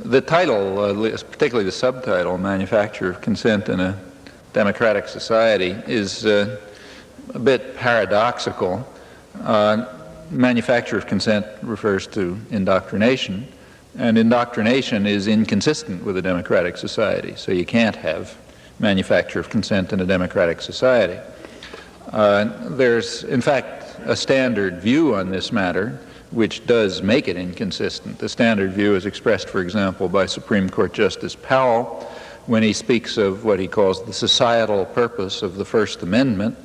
The title, particularly the subtitle, Manufacture of Consent in a Democratic Society, is a bit paradoxical. Manufacture of consent refers to indoctrination, and indoctrination is inconsistent with a democratic society, so you can't have manufacture of consent in a democratic society. There's, in fact, a standard view on this matter which does make it inconsistent. The standard view is expressed, for example, by Supreme Court Justice Powell when he speaks of what he calls the societal purpose of the First Amendment,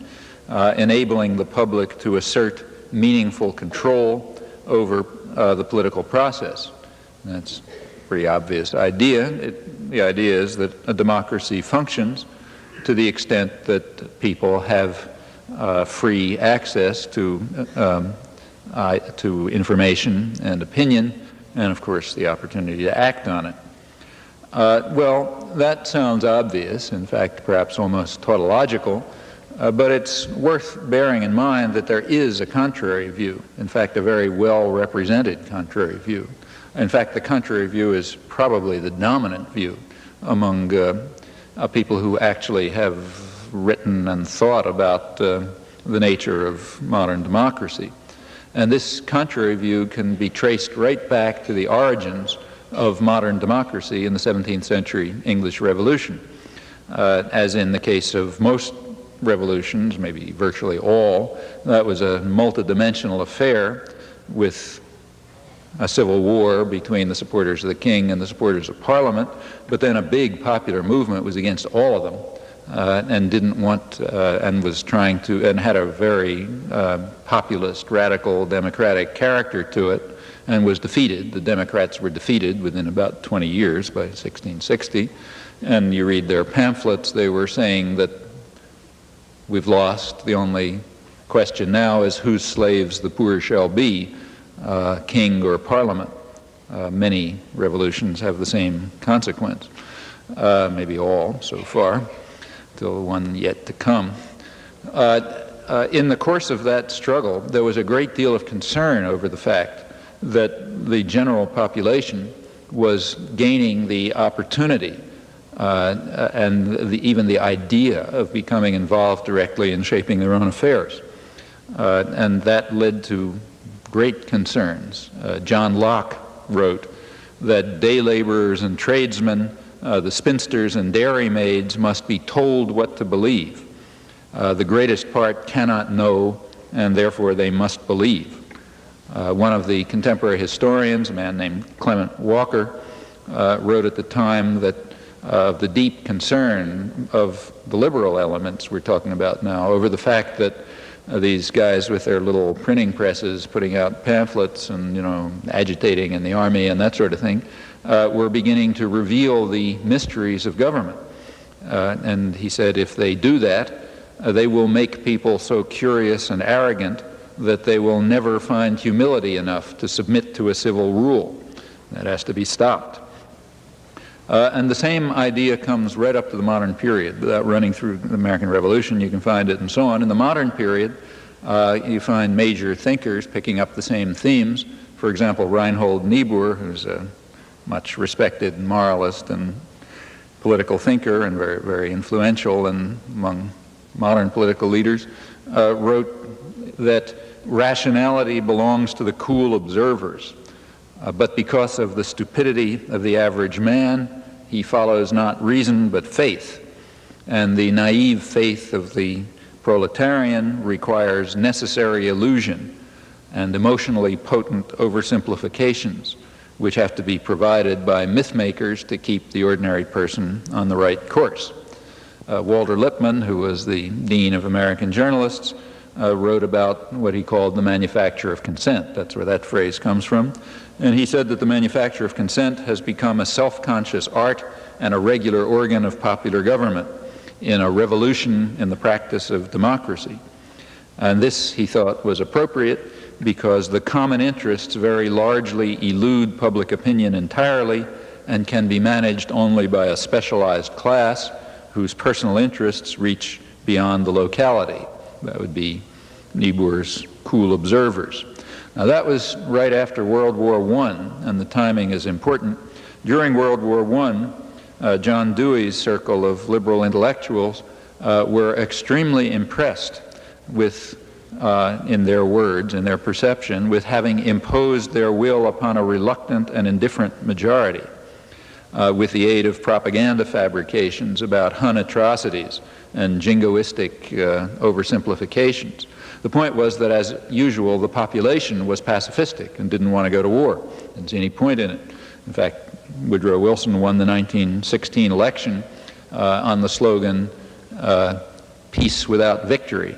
enabling the public to assert meaningful control over the political process. That's a pretty obvious idea. The idea is that a democracy functions to the extent that people have free access to information and opinion, and of course the opportunity to act on it. Well, that sounds obvious, in fact perhaps almost tautological, but it's worth bearing in mind that there is a contrary view, in fact a very well represented contrary view. In fact, the contrary view is probably the dominant view among people who actually have written and thought about the nature of modern democracy. And this contrary view can be traced right back to the origins of modern democracy in the 17th century English Revolution. As in the case of most revolutions, maybe virtually all, that was a multidimensional affair with a civil war between the supporters of the king and the supporters of Parliament, but then a big popular movement was against all of them. And didn't want, and was trying to, and had a very populist, radical, democratic character to it, and was defeated. The Democrats were defeated within about 20 years by 1660. And you read their pamphlets, they were saying that we've lost. The only question now is whose slaves the poor shall be, king or Parliament. Many revolutions have the same consequence, maybe all so far, till one yet to come. In the course of that struggle, there was a great deal of concern over the fact that the general population was gaining the opportunity and even the idea of becoming involved directly in shaping their own affairs. And that led to great concerns. John Locke wrote that day laborers and tradesmen, the spinsters and dairymaids must be told what to believe. The greatest part cannot know, and therefore they must believe. One of the contemporary historians, a man named Clement Walker, wrote at the time that the deep concern of the liberal elements we're talking about now over the fact that these guys with their little printing presses putting out pamphlets and, agitating in the army and that sort of thing, were beginning to reveal the mysteries of government. And he said if they do that, they will make people so curious and arrogant that they will never find humility enough to submit to a civil rule. That has to be stopped. And the same idea comes right up to the modern period. Without running through the American Revolution, you can find it and so on. In the modern period, you find major thinkers picking up the same themes. For example, Reinhold Niebuhr, who's a much respected moralist and political thinker and very, very influential among modern political leaders, wrote that rationality belongs to the cool observers. But because of the stupidity of the average man, he follows not reason but faith. And the naive faith of the proletarian requires necessary illusion and emotionally potent oversimplifications, which have to be provided by myth-makers to keep the ordinary person on the right course. Walter Lippmann, who was the dean of American journalists, wrote about what he called the manufacture of consent. That's where that phrase comes from. And he said that the manufacture of consent has become a self-conscious art and a regular organ of popular government in a revolution in the practice of democracy. And this, he thought, was appropriate because the common interests very largely elude public opinion entirely and can be managed only by a specialized class whose personal interests reach beyond the locality. That would be Niebuhr's cool observers. Now that was right after World War I, and the timing is important During World War I, John Dewey's circle of liberal intellectuals were extremely impressed with, in their words, in their perception, with having imposed their will upon a reluctant and indifferent majority with the aid of propaganda fabrications about Hun atrocities and jingoistic oversimplifications. The point was that, as usual, the population was pacifistic and didn't want to go to war. Didn't see any point in it. In fact, Woodrow Wilson won the 1916 election on the slogan, "Peace without victory,"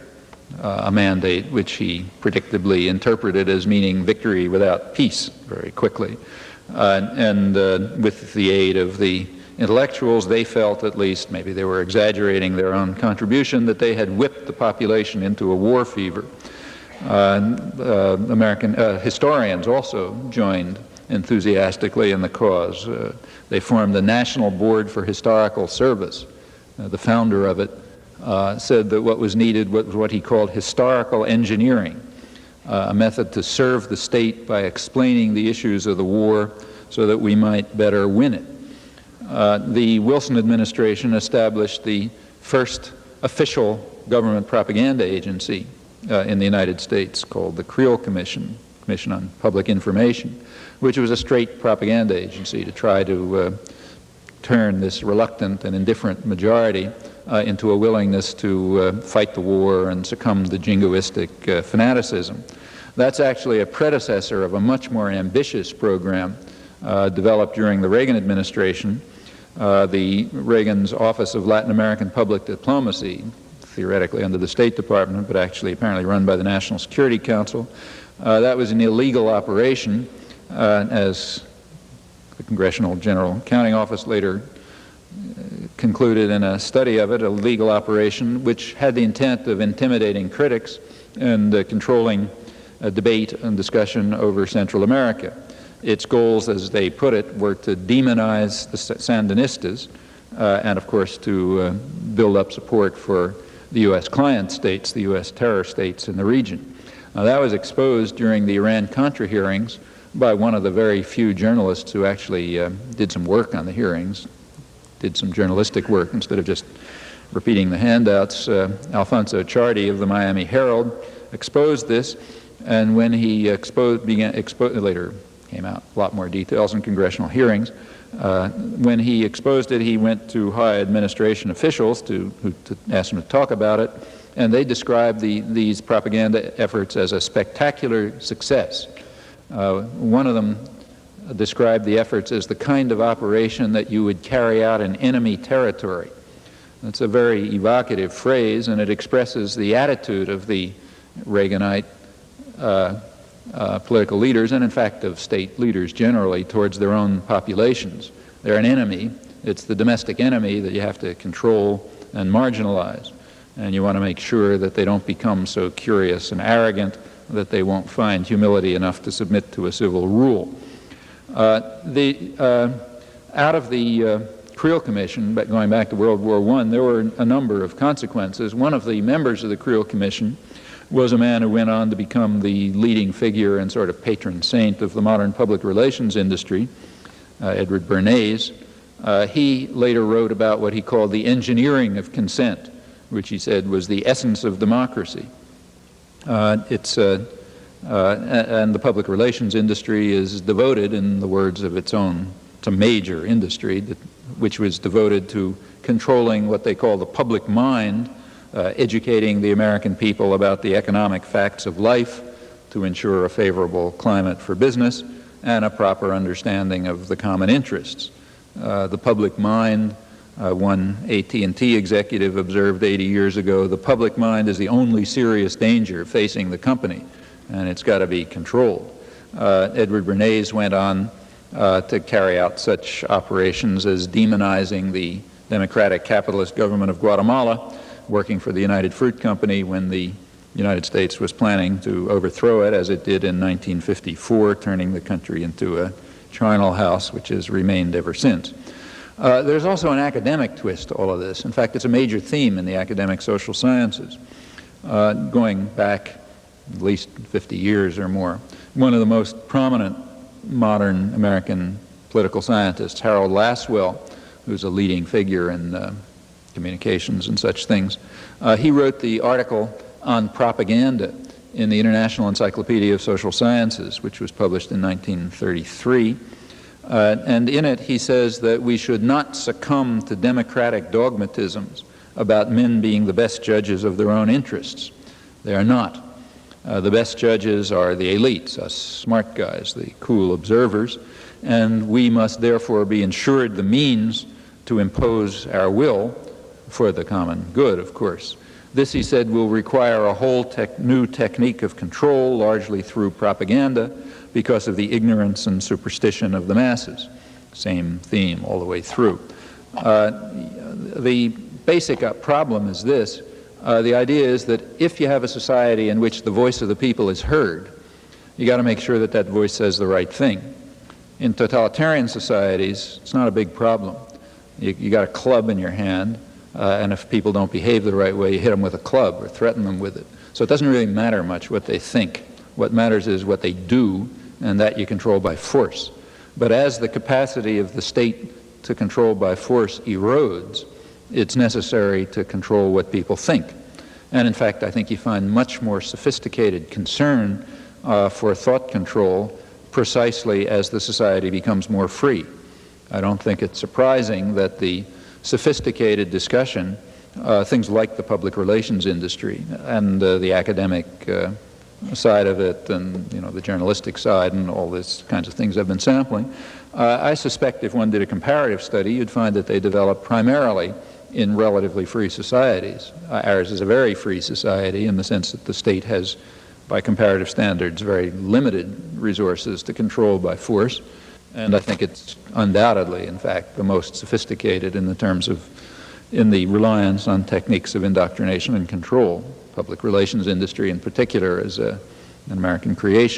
a mandate which he predictably interpreted as meaning victory without peace very quickly. With the aid of the intellectuals, they felt, at least, maybe they were exaggerating their own contribution, that they had whipped the population into a war fever. American historians also joined enthusiastically in the cause. They formed the National Board for Historical Service. The founder of it said that what was needed was what he called historical engineering, a method to serve the state by explaining the issues of the war so that we might better win it. The Wilson administration established the first official government propaganda agency in the United States, called the Creel Commission, Commission on Public Information, which was a straight propaganda agency to try to turn this reluctant and indifferent majority into a willingness to fight the war and succumb to jingoistic fanaticism. That's actually a predecessor of a much more ambitious program developed during the Reagan administration. Reagan's Office of Latin American Public Diplomacy, theoretically under the State Department, but actually apparently run by the National Security Council. That was an illegal operation, as the Congressional General Accounting Office later concluded in a study of it, a legal operation which had the intent of intimidating critics and controlling debate and discussion over Central America. Its goals, as they put it, were to demonize the Sandinistas and, of course, to build up support for the U.S. client states, the U.S. terror states in the region. Now, that was exposed during the Iran-Contra hearings by one of the very few journalists who actually did some work on the hearings, did some journalistic work instead of just repeating the handouts. Alfonso Ciardi of the Miami Herald exposed this, and when he later came out a lot more details in congressional hearings. When he exposed it, he went to high administration officials to ask them to talk about it, and they described these propaganda efforts as a spectacular success. One of them described the efforts as the kind of operation that you would carry out in enemy territory. That's a very evocative phrase, and it expresses the attitude of the Reaganite political leaders, and in fact of state leaders generally, towards their own populations. They're an enemy. It's the domestic enemy that you have to control and marginalize. And you want to make sure that they don't become so curious and arrogant that they won't find humility enough to submit to a civil rule. Out of the Creel Commission, but going back to World War I, there were a number of consequences. One of the members of the Creel Commission was a man who went on to become the leading figure and sort of patron saint of the modern public relations industry, Edward Bernays. He later wrote about what he called the engineering of consent, which he said was the essence of democracy. And the public relations industry is devoted, in the words of its own, it's a major industry which was devoted to controlling what they call the public mind, educating the American people about the economic facts of life to ensure a favorable climate for business and a proper understanding of the common interests. The public mind, one AT&T executive observed 80 years ago, the public mind is the only serious danger facing the company, and it's got to be controlled. Edward Bernays went on to carry out such operations as demonizing the democratic capitalist government of Guatemala, working for the United Fruit Company when the United States was planning to overthrow it, as it did in 1954, turning the country into a charnel house, which has remained ever since. There's also an academic twist to all of this. In fact, it's a major theme in the academic social sciences, going back at least 50 years or more. One of the most prominent modern American political scientists, Harold Lasswell, who's a leading figure in communications and such things. He wrote the article on propaganda in the International Encyclopedia of Social Sciences, which was published in 1933. And in it he says that we should not succumb to democratic dogmatisms about men being the best judges of their own interests. They are not. The best judges are the elites, us smart guys, the cool observers, and we must therefore be ensured the means to impose our will for the common good, of course. This, he said, will require a whole new technique of control, largely through propaganda, because of the ignorance and superstition of the masses. Same theme all the way through. The basic problem is this. The idea is that if you have a society in which the voice of the people is heard, you got to make sure that that voice says the right thing. In totalitarian societies, it's not a big problem. You got a club in your hand, and if people don't behave the right way, you hit them with a club or threaten them with it. So it doesn't really matter much what they think. What matters is what they do, and that you control by force. But as the capacity of the state to control by force erodes, it's necessary to control what people think. And in fact, I think you find much more sophisticated concern for thought control precisely as the society becomes more free. I don't think it's surprising that the sophisticated discussion, things like the public relations industry and the academic side of it, and the journalistic side and all these kinds of things I've been sampling, I suspect if one did a comparative study, you'd find that they develop primarily in relatively free societies. Ours is a very free society in the sense that the state has, by comparative standards, very limited resources to control by force. And I think it's undoubtedly, in fact, the most sophisticated in the reliance on techniques of indoctrination and control. Public relations industry in particular is an American creation.